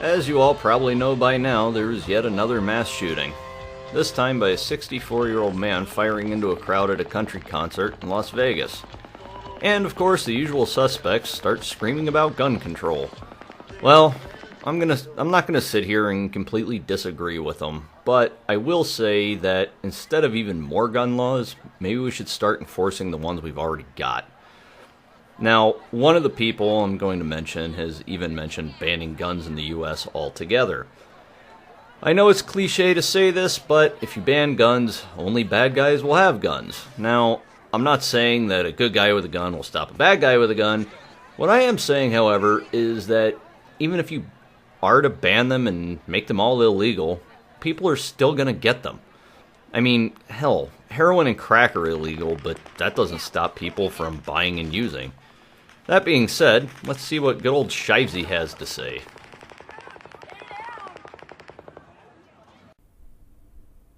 As you all probably know by now, there is yet another mass shooting. This time by a 64-year-old man firing into a crowd at a country concert in Las Vegas. And of course, the usual suspects start screaming about gun control. Well, I'm not gonna sit here and completely disagree with them, but I will say that instead of even more gun laws, maybe we should start enforcing the ones we've already got. Now, one of the people I'm going to mention has even mentioned banning guns in the US altogether. I know it's cliche to say this, but if you ban guns, only bad guys will have guns. Now, I'm not saying that a good guy with a gun will stop a bad guy with a gun. What I am saying, however, is that even if you are to ban them and make them all illegal, people are still going to get them. I mean, hell, heroin and crack are illegal, but that doesn't stop people from buying and using. That being said, let's see what good old Shives has to say.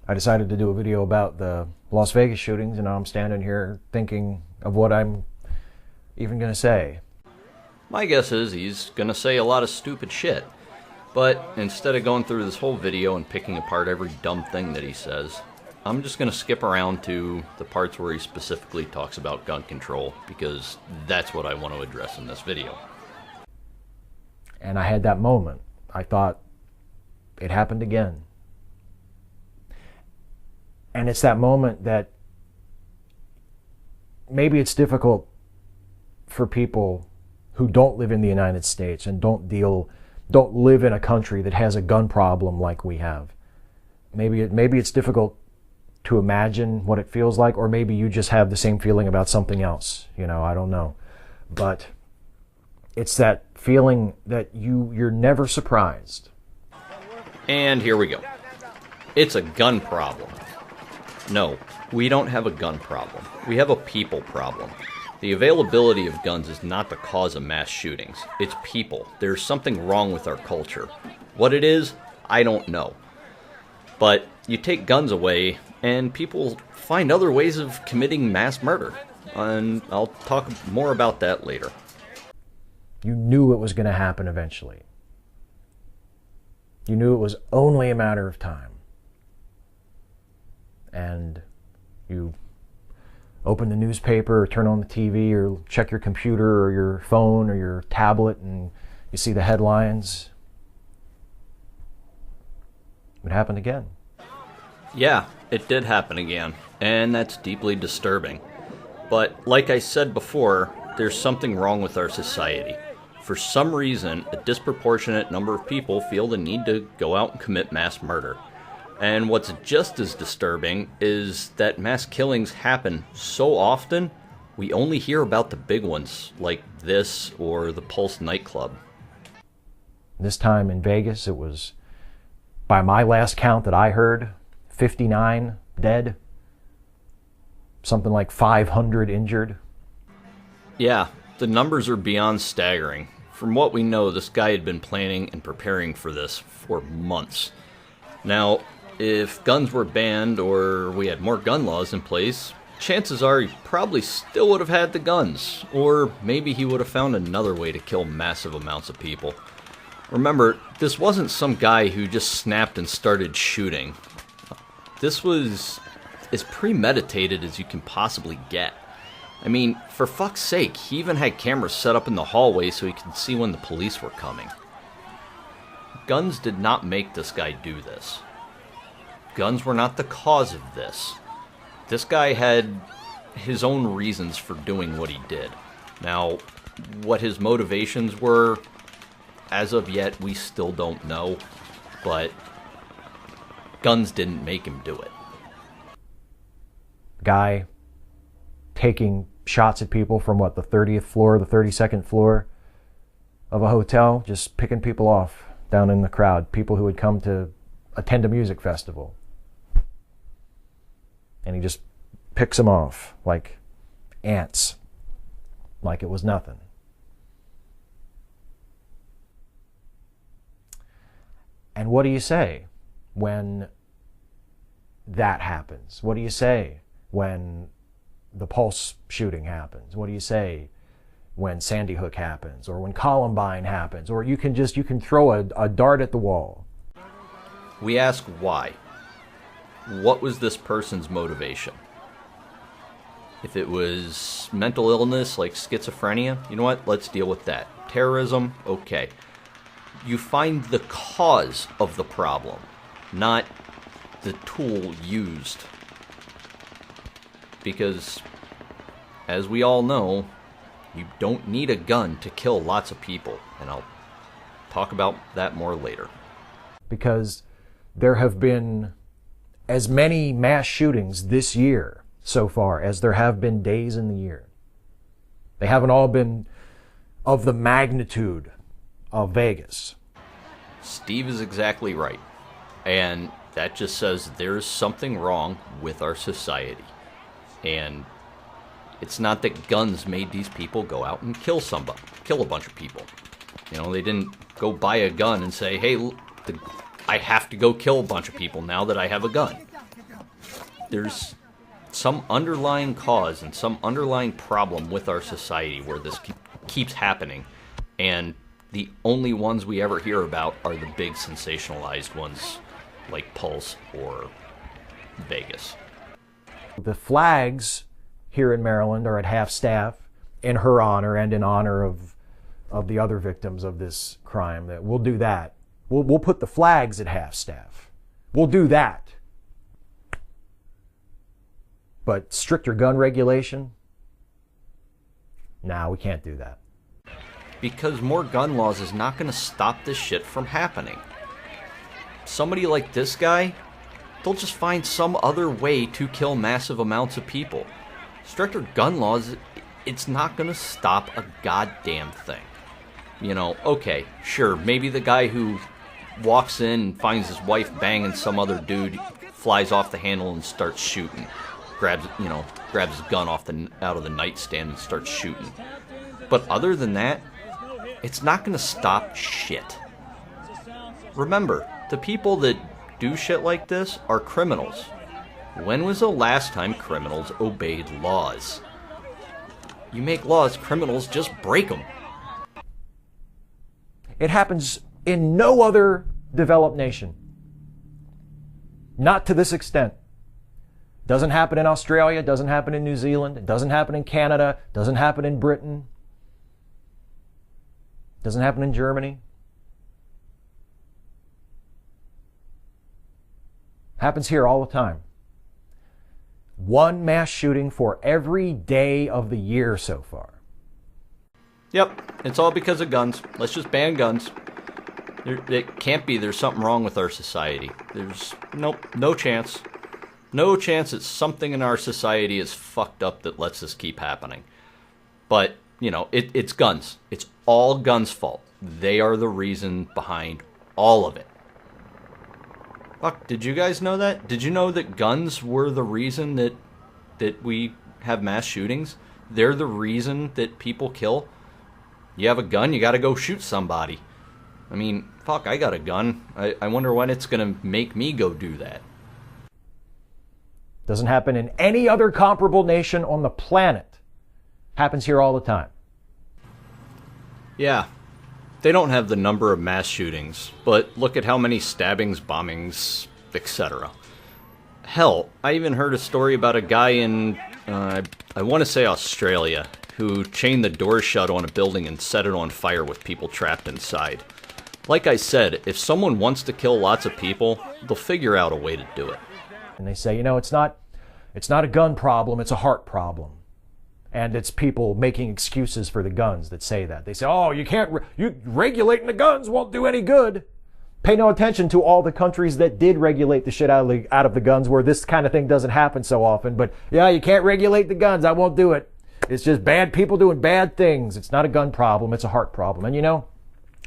I decided to do a video about the Las Vegas shootings, and now I'm standing here thinking of what I'm even going to say. My guess is he's going to say a lot of stupid shit. But instead of going through this whole video and picking apart every dumb thing that he says, I'm just going to skip around to the parts where he specifically talks about gun control, because that's what I want to address in this video. And I had that moment. I thought, it happened again. And it's that moment that maybe it's difficult for people who don't live in the United States and don't live in a country that has a gun problem like we have. Maybe it's difficult to imagine what it feels like, or maybe you just have the same feeling about something else. You know, I don't know. But it's that feeling that you're never surprised. And here we go. It's a gun problem. No, we don't have a gun problem. We have a people problem. The availability of guns is not the cause of mass shootings. It's people. There's something wrong with our culture. What it is, I don't know. But you take guns away, and people find other ways of committing mass murder. And I'll talk more about that later. You knew it was going to happen eventually. You knew it was only a matter of time. And you open the newspaper or turn on the TV or check your computer or your phone or your tablet and you see the headlines. It happened again. Yeah, it did happen again, and that's deeply disturbing. But like I said before, there's something wrong with our society. For some reason, a disproportionate number of people feel the need to go out and commit mass murder. And what's just as disturbing is that mass killings happen so often, we only hear about the big ones, like this or the Pulse nightclub. This time in Vegas, it was, by my last count that I heard, 59 dead, something like 500 injured. Yeah, the numbers are beyond staggering. From what we know, this guy had been planning and preparing for this for months. Now, if guns were banned or we had more gun laws in place, chances are he probably still would have had the guns, or maybe he would have found another way to kill massive amounts of people. Remember, this wasn't some guy who just snapped and started shooting. This was as premeditated as you can possibly get. I mean, for fuck's sake, he even had cameras set up in the hallway so he could see when the police were coming. Guns did not make this guy do this. Guns were not the cause of this. This guy had his own reasons for doing what he did. Now, what his motivations were, as of yet, we still don't know, but guns didn't make him do it. Guy taking shots at people from the 30th floor, the 32nd floor of a hotel, just picking people off down in the crowd, people who had come to attend a music festival. And he just picks them off like ants, like it was nothing. And what do you say when that happens? What do you say when the Pulse shooting happens? What do you say when Sandy Hook happens, or when Columbine happens, or you can throw a dart at the wall. We ask why. What was this person's motivation? If it was mental illness like schizophrenia, you know what? Let's deal with that. Terrorism, okay. You find the cause of the problem, not the tool used. Because, as we all know, you don't need a gun to kill lots of people, and I'll talk about that more later. Because there have been as many mass shootings this year so far as there have been days in the year. They haven't all been of the magnitude of Vegas. Steve is exactly right. And that just says there's something wrong with our society. And it's not that guns made these people go out and kill a bunch of people. You know, they didn't go buy a gun and say, hey, I have to go kill a bunch of people now that I have a gun. There's some underlying cause and some underlying problem with our society where this keeps happening. And the only ones we ever hear about are the big sensationalized ones like Pulse or Vegas. The flags here in Maryland are at half-staff in her honor and in honor of the other victims of this crime. That we'll do that. We'll put the flags at half-staff. We'll do that. But stricter gun regulation? Nah, we can't do that. Because more gun laws is not going to stop this shit from happening. Somebody like this guy, they'll just find some other way to kill massive amounts of people. Stricter gun laws, it's not going to stop a goddamn thing. You know, okay, sure, maybe the guy who walks in and finds his wife banging some other dude flies off the handle and starts shooting. Grabs his gun out of the nightstand and starts shooting. But other than that, it's not going to stop shit. Remember, the people that do shit like this are criminals. When was the last time criminals obeyed laws? You make laws, criminals just break them. It happens in no other developed nation. Not to this extent. Doesn't happen in Australia, doesn't happen in New Zealand, it doesn't happen in Canada, doesn't happen in Britain, doesn't happen in Germany. Happens here all the time. One mass shooting for every day of the year so far. Yep, it's all because of guns. Let's just ban guns. It can't be there's something wrong with our society. There's no chance. No chance that something in our society is fucked up that lets this keep happening. But, you know, it's guns. It's all guns' fault. They are the reason behind all of it. Fuck, did you guys know that? Did you know that guns were the reason that we have mass shootings? They're the reason that people kill? You have a gun, you gotta go shoot somebody. I mean, fuck, I got a gun. I wonder when it's gonna make me go do that. Doesn't happen in any other comparable nation on the planet. Happens here all the time. Yeah, they don't have the number of mass shootings, but look at how many stabbings, bombings, etc. Hell, I even heard a story about a guy in, I want to say Australia, who chained the door shut on a building and set it on fire with people trapped inside. Like I said, if someone wants to kill lots of people, they'll figure out a way to do it. And they say, you know, it's not a gun problem, it's a heart problem. And it's people making excuses for the guns that say that. They say, oh, you regulating the guns won't do any good. Pay no attention to all the countries that did regulate the shit out of the guns where this kind of thing doesn't happen so often. But yeah, you can't regulate the guns, I won't do it. It's just bad people doing bad things. It's not a gun problem, it's a heart problem. And you know,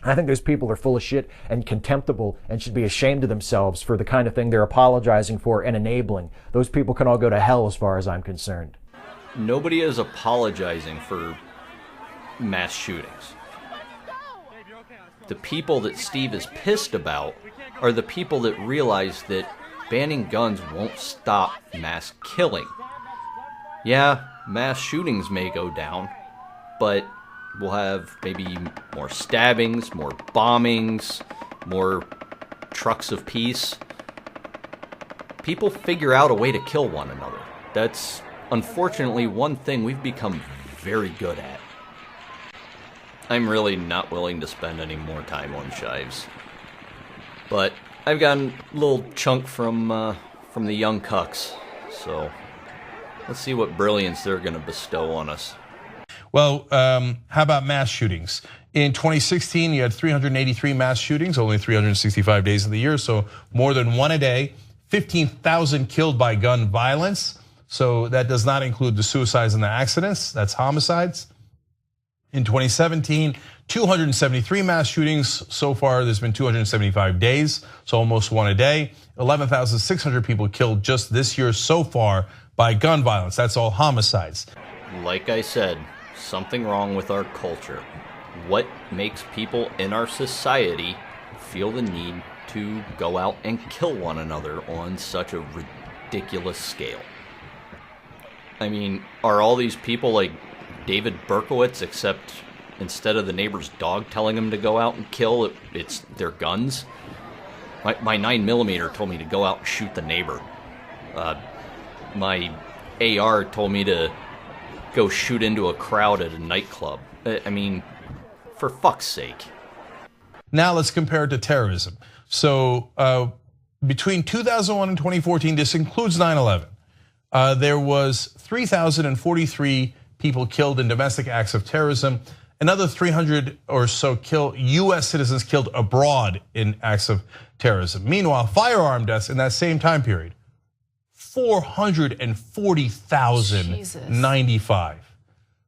I think those people are full of shit and contemptible and should be ashamed of themselves for the kind of thing they're apologizing for and enabling. Those people can all go to hell as far as I'm concerned. Nobody is apologizing for mass shootings. The people that Steve is pissed about are the people that realize that banning guns won't stop mass killing. Yeah, mass shootings may go down, but We'll have maybe more stabbings, more bombings, more trucks of peace. People figure out a way to kill one another. That's unfortunately one thing we've become very good at. I'm really not willing to spend any more time on Shives. But I've gotten a little chunk from the young cucks, so let's see what brilliance they're going to bestow on us. Well, how about mass shootings? In 2016, you had 383 mass shootings, only 365 days of the year, so more than one a day. 15,000 killed by gun violence. So that does not include the suicides and the accidents, that's homicides. In 2017, 273 mass shootings. So far, there's been 275 days, so almost one a day. 11,600 people killed just this year so far by gun violence. That's all homicides. Like I said, something wrong with our culture. What makes people in our society feel the need to go out and kill one another on such a ridiculous scale? I mean, are all these people like David Berkowitz, except instead of the neighbor's dog telling them to go out and kill, it's their guns? My 9mm told me to go out and shoot the neighbor. My AR told me to go shoot into a crowd at a nightclub. I mean, for fuck's sake. Now let's compare it to terrorism. So between 2001 and 2014, this includes 9/11, there was 3,043 people killed in domestic acts of terrorism. Another 300 or so US citizens killed abroad in acts of terrorism. Meanwhile, firearm deaths in that same time period, 440,095.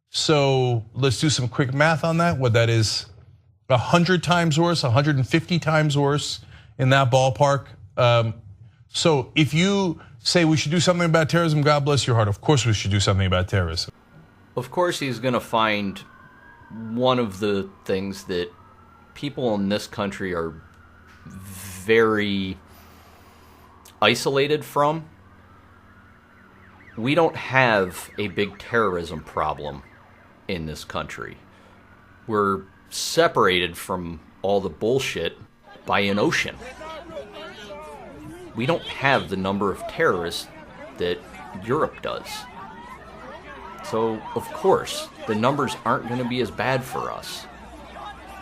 So let's do some quick math on that. What that is, 100 times worse, 150 times worse in that ballpark. So if you say we should do something about terrorism, God bless your heart. Of course we should do something about terrorism. Of course he's going to find one of the things that people in this country are very isolated from. We don't have a big terrorism problem in this country. We're separated from all the bullshit by an ocean. We don't have the number of terrorists that Europe does. So, of course, the numbers aren't going to be as bad for us.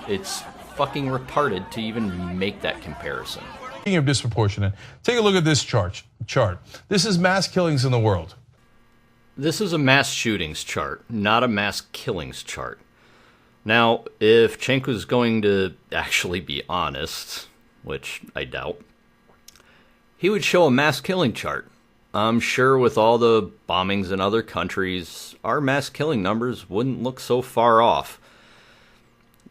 It's fucking retarded to even make that comparison. Speaking of disproportionate, take a look at this chart. This is mass killings in the world. This is a mass shootings chart, not a mass killings chart. Now, if Cenk was going to actually be honest, which I doubt, he would show a mass killing chart. I'm sure with all the bombings in other countries, our mass killing numbers wouldn't look so far off.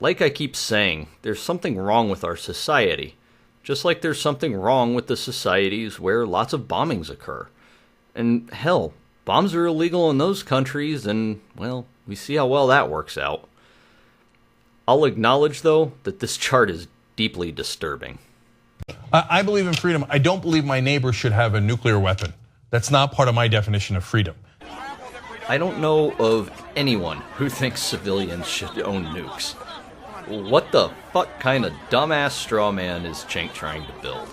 Like I keep saying, there's something wrong with our society. Just like there's something wrong with the societies where lots of bombings occur. And hell, bombs are illegal in those countries, and, well, we see how well that works out. I'll acknowledge, though, that this chart is deeply disturbing. I believe in freedom. I don't believe my neighbor should have a nuclear weapon. That's not part of my definition of freedom. I don't know of anyone who thinks civilians should own nukes. What the fuck kind of dumbass straw man is Cenk trying to build?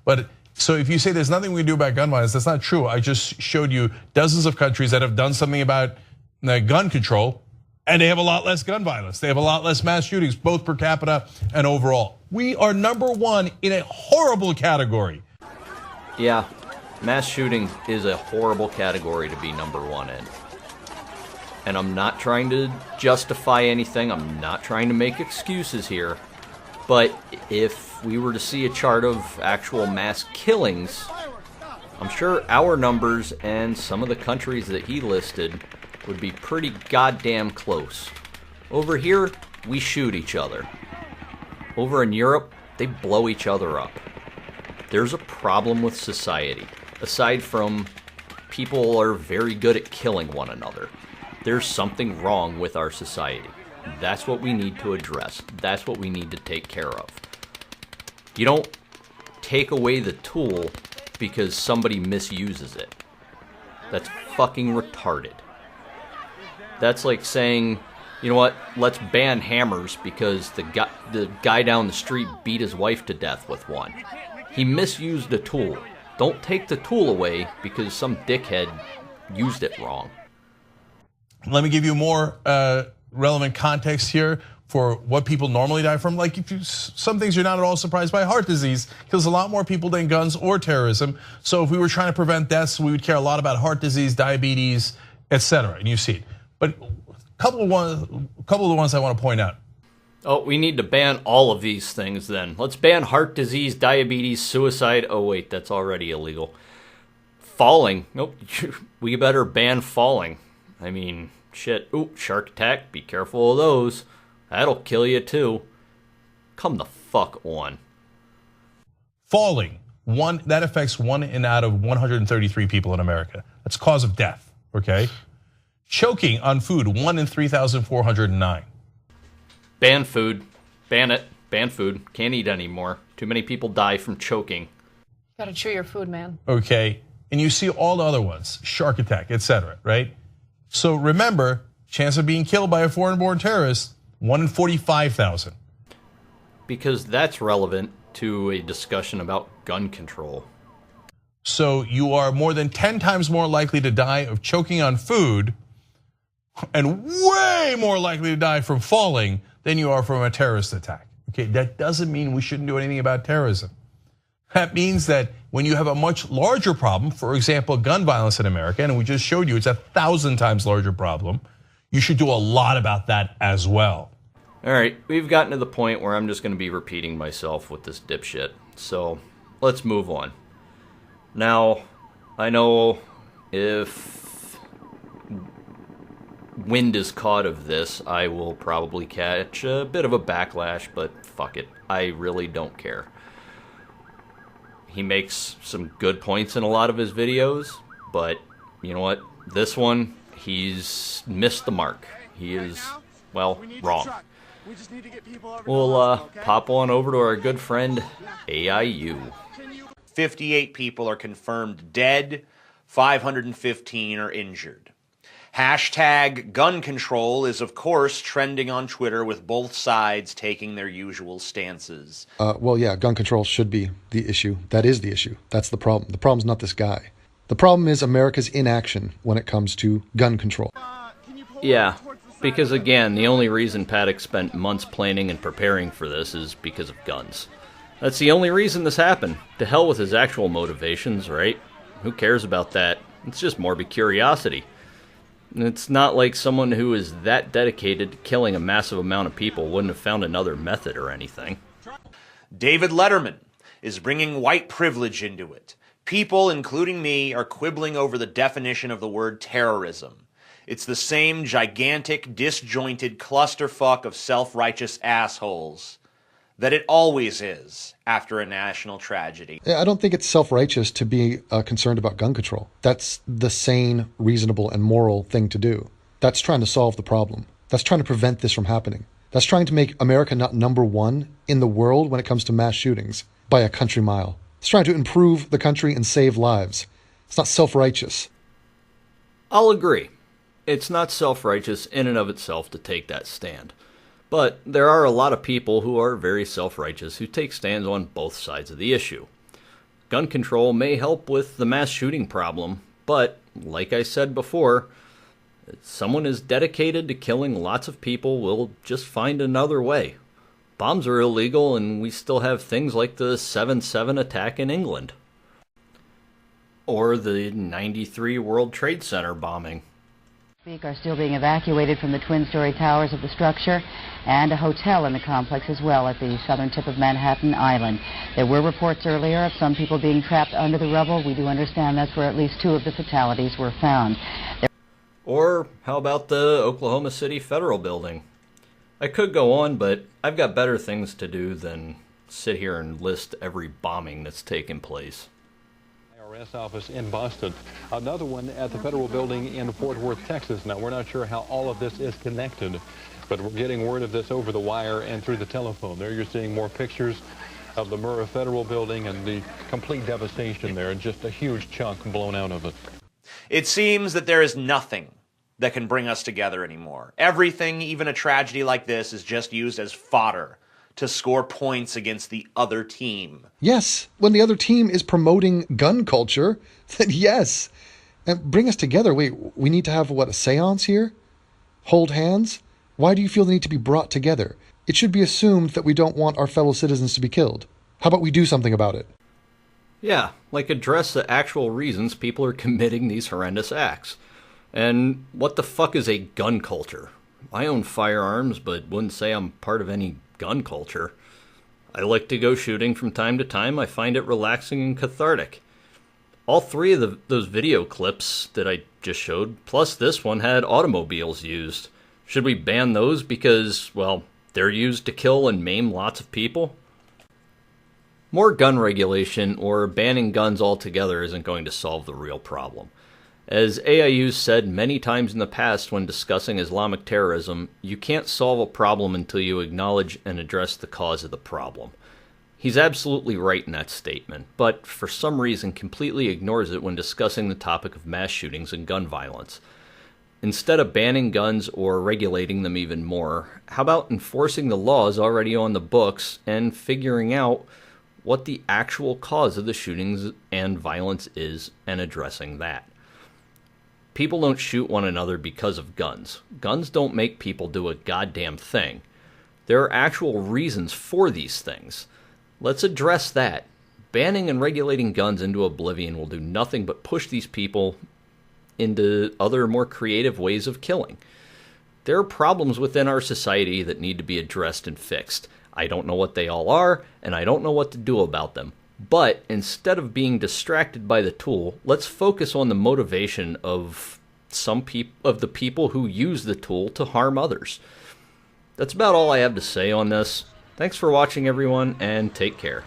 But so if you say there's nothing we can do about gun violence, that's not true. I just showed you dozens of countries that have done something about gun control, and they have a lot less gun violence. They have a lot less mass shootings, both per capita and overall. We are #1 in a horrible category. Yeah, mass shooting is a horrible category to be #1 in. And I'm not trying to justify anything, I'm not trying to make excuses here. But if we were to see a chart of actual mass killings, I'm sure our numbers and some of the countries that he listed would be pretty goddamn close. Over here, we shoot each other. Over in Europe, they blow each other up. There's a problem with society. Aside from people are very good at killing one another, there's something wrong with our society. That's what we need to address. That's what we need to take care of. You don't take away the tool because somebody misuses it. That's fucking retarded. That's like saying You know what? Let's ban hammers because the guy down the street beat his wife to death with one. He misused a tool. Don't take the tool away because some dickhead used it wrong. Let me give you more relevant context here for what people normally die from. Like some things you're not at all surprised by. Heart disease kills a lot more people than guns or terrorism. So if we were trying to prevent deaths, we would care a lot about heart disease, diabetes, etc. And you see it. But a couple of the ones I want to point out. Oh, we need to ban all of these things then. Let's ban heart disease, diabetes, suicide. Oh wait, that's already illegal. Falling. Nope. We better ban falling. I mean, shit. Ooh, shark attack. Be careful of those. That'll kill you too. Come the fuck on. Falling. That affects 1 out of 133 people in America. That's cause of death, okay? Choking on food, 1 in 3,409. Ban food. Ban it. Ban food. Can't eat anymore. Too many people die from choking. Gotta chew your food, man. Okay, and you see all the other ones, shark attack, etc., right? So remember, chance of being killed by a foreign-born terrorist, 1 in 45,000. Because that's relevant to a discussion about gun control. So you are more than 10 times more likely to die of choking on food and way more likely to die from falling than you are from a terrorist attack. Okay, that doesn't mean we shouldn't do anything about terrorism. That means that when you have a much larger problem, for example, gun violence in America, and we just showed you it's 1,000 times larger problem, you should do a lot about that as well. All right, we've gotten to the point where I'm just going to be repeating myself with this dipshit. So let's move on. Now, I know if wind is caught of this, I will probably catch a bit of a backlash, but fuck it. I really don't care. He makes some good points in a lot of his videos, but you know what? This one, he's missed the mark. He is, well, wrong. We'll pop on over to our good friend AIU. 58 people are confirmed dead, 515 are injured. Hashtag gun control is, of course, trending on Twitter with both sides taking their usual stances. Well, yeah, gun control should be the issue. That is the issue. That's the problem. The problem's not this guy. The problem is America's inaction when it comes to gun control. Yeah, because again, the only reason Paddock spent months planning and preparing for this is because of guns. That's the only reason this happened. To hell with his actual motivations, right? Who cares about that? It's just morbid curiosity. It's not like someone who is that dedicated to killing a massive amount of people wouldn't have found another method or anything. David Letterman is bringing white privilege into it. People, including me, are quibbling over the definition of the word terrorism. It's the same gigantic, disjointed clusterfuck of self-righteous assholes that it always is after a national tragedy. I don't think it's self-righteous to be concerned about gun control. That's the sane, reasonable, and moral thing to do. That's trying to solve the problem. That's trying to prevent this from happening. That's trying to make America not number one in the world when it comes to mass shootings by a country mile. It's trying to improve the country and save lives. It's not self-righteous. I'll agree. It's not self-righteous in and of itself to take that stand. But there are a lot of people who are very self-righteous who take stands on both sides of the issue. Gun control may help with the mass shooting problem, but, like I said before, if someone is dedicated to killing lots of people will just find another way. Bombs are illegal and we still have things like the 7/7 attack in England. Or the 93 World Trade Center bombing. Are still being evacuated from the twin-story towers of the structure and a hotel in the complex as well at the southern tip of Manhattan Island. There were reports earlier of some people being trapped under the rubble. We do understand that's where at least 2 of the fatalities were found. Or how about the Oklahoma City Federal Building? I could go on, but I've got better things to do than sit here and list every bombing that's taken place. IRS office in Boston, another one at the federal building in Fort Worth, Texas. Now, we're not sure how all of this is connected, but we're getting word of this over the wire and through the telephone. There you're seeing more pictures of the Murrah Federal Building and the complete devastation there, and just a huge chunk blown out of it. It seems that there is nothing that can bring us together anymore. Everything, even a tragedy like this, is just used as fodder to score points against the other team. Yes, when the other team is promoting gun culture, then yes. And bring us together. Wait, we need to have, what, a seance here? Hold hands? Why do you feel the need to be brought together? It should be assumed that we don't want our fellow citizens to be killed. How about we do something about it? Yeah, like address the actual reasons people are committing these horrendous acts. And what the fuck is a gun culture? I own firearms, but wouldn't say I'm part of any gun culture. I like to go shooting from time to time. I find it relaxing and cathartic. All three of those video clips that I just showed, plus this one, had automobiles used. Should we ban those because, well, they're used to kill and maim lots of people? More gun regulation or banning guns altogether isn't going to solve the real problem. As AIU said many times in the past when discussing Islamic terrorism, you can't solve a problem until you acknowledge and address the cause of the problem. He's absolutely right in that statement, but for some reason completely ignores it when discussing the topic of mass shootings and gun violence. Instead of banning guns or regulating them even more, how about enforcing the laws already on the books and figuring out what the actual cause of the shootings and violence is and addressing that? People don't shoot one another because of guns. Guns don't make people do a goddamn thing. There are actual reasons for these things. Let's address that. Banning and regulating guns into oblivion will do nothing but push these people into other more creative ways of killing. There are problems within our society that need to be addressed and fixed. I don't know what they all are, and I don't know what to do about them. But instead of being distracted by the tool, let's focus on the motivation of the people who use the tool to harm others. That's about all I have to say on this. Thanks for watching, everyone, and take care.